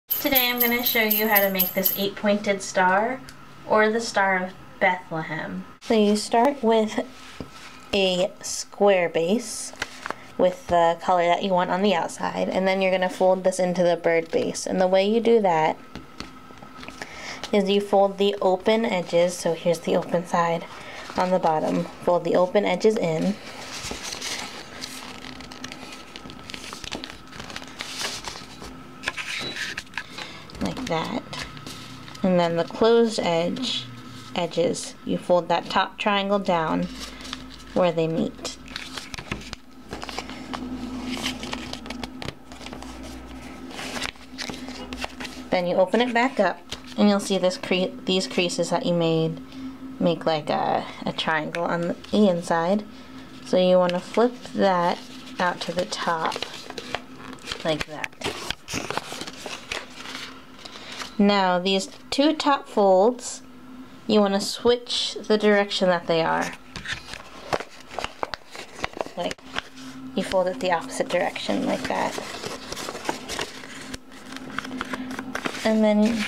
Today I'm going to show you how to make this 8-pointed star, or the Star of Bethlehem. So you start with a square base with the color that you want on the outside, and then you're going to fold this into the bird base. And the way you do that is you fold the open edges, so here's the open side on the bottom, fold the open edges in, like that, and then the closed edges, you fold that top triangle down where they meet. Then you open it back up, and you'll see these creases that you made make like a triangle on the inside. So you want to flip that out to the top, like that. Now these two top folds, you want to switch the direction that they are. Like, you fold it the opposite direction, like that. And then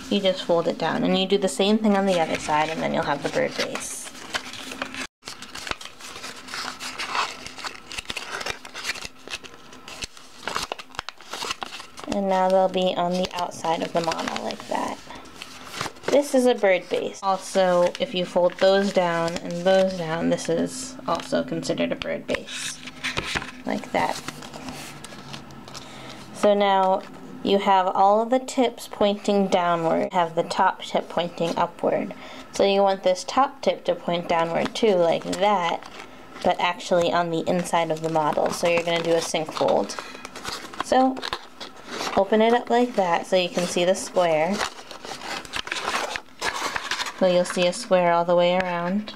you just fold it down, and you do the same thing on the other side, and then you'll have the bird base. And now they'll be on the outside of the model, like that. This is a bird base. Also, if you fold those down and those down, this is also considered a bird base, like that. So now you have all of the tips pointing downward, have the top tip pointing upward. So you want this top tip to point downward too, like that, but actually on the inside of the model. So you're going to do a sync fold. So open it up like that so you can see the square. So you'll see a square all the way around.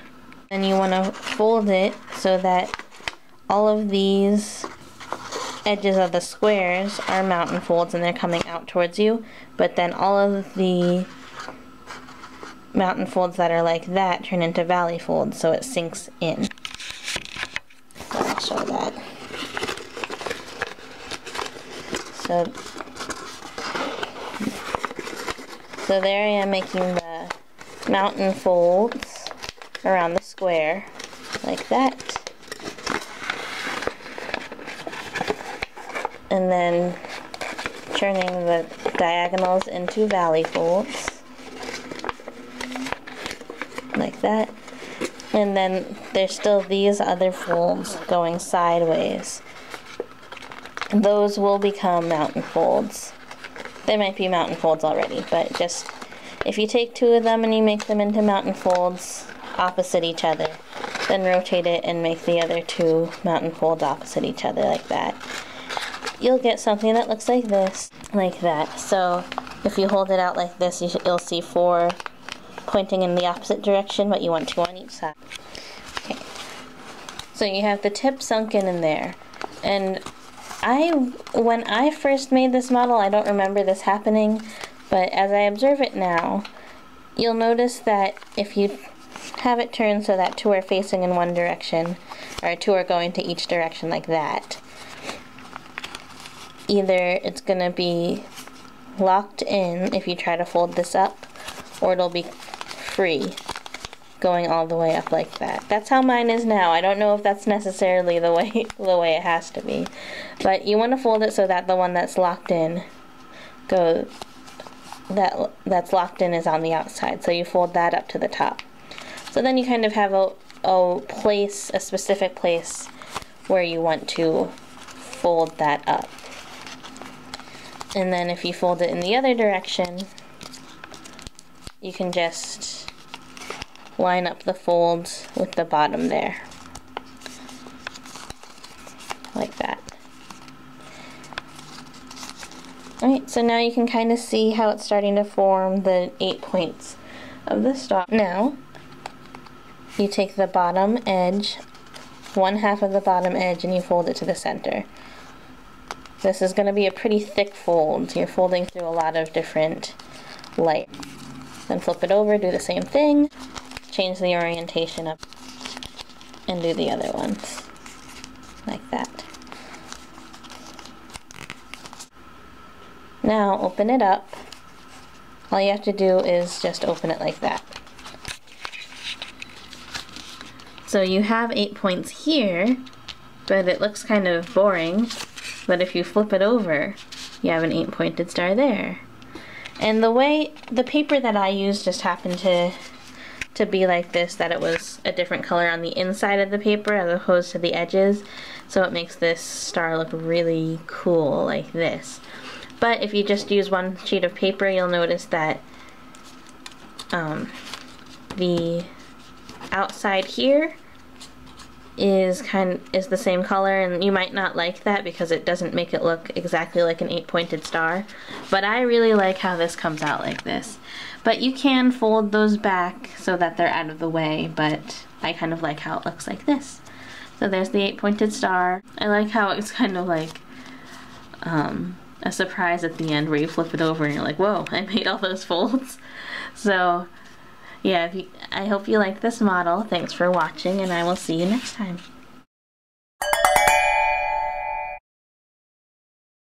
Then you want to fold it so that all of these edges of the squares are mountain folds and they're coming out towards you, but then all of the mountain folds that are like that turn into valley folds, so it sinks in. So I'll show that. So there I am making the mountain folds around the square, like that. And then turning the diagonals into valley folds, like that. And then there's still these other folds going sideways. Those will become mountain folds. They might be mountain folds already, but just if you take two of them and you make them into mountain folds opposite each other, then rotate it and make the other two mountain folds opposite each other, like that, you'll get something that looks like this, like that. So if you hold it out like this, you'll see 4 pointing in the opposite direction, but you want 2 on each side. Okay. So you have the tip sunken in there, and when I first made this model, I don't remember this happening, but as I observe it now, you'll notice that if you have it turned so that 2 are facing in one direction, or 2 are going to each direction like that, either it's going to be locked in if you try to fold this up, or it'll be free going all the way up like that. That's how mine is now. I don't know if that's necessarily the way it has to be, but you want to fold it so that the one that's locked in that's locked in is on the outside. So you fold that up to the top. So then you kind of have a specific place where you want to fold that up. And then if you fold it in the other direction, you can just line up the folds with the bottom there, like that. Alright, so now you can kind of see how it's starting to form the 8 points of the star. Now, you take the bottom edge, 1/2 of the bottom edge, and you fold it to the center. This is going to be a pretty thick fold. You're folding through a lot of different layers. Then flip it over, do the same thing, change the orientation up, and do the other ones, like that. Now open it up. All you have to do is just open it like that. So you have 8 points here, but it looks kind of boring. But if you flip it over, you have an 8-pointed star there. And the paper that I used just happened to be like this, that it was a different color on the inside of the paper as opposed to the edges. So it makes this star look really cool like this. But if you just use one sheet of paper, you'll notice that the outside here is the same color, and you might not like that because it doesn't make it look exactly like an 8-pointed star, but I really like how this comes out like this. But you can fold those back so that they're out of the way, but I kind of like how it looks like this. So there's the 8-pointed star. I like how it's kind of like a surprise at the end where you flip it over and you're like, whoa, I made all those folds. So yeah, I hope you like this model. Thanks for watching, and I will see you next time.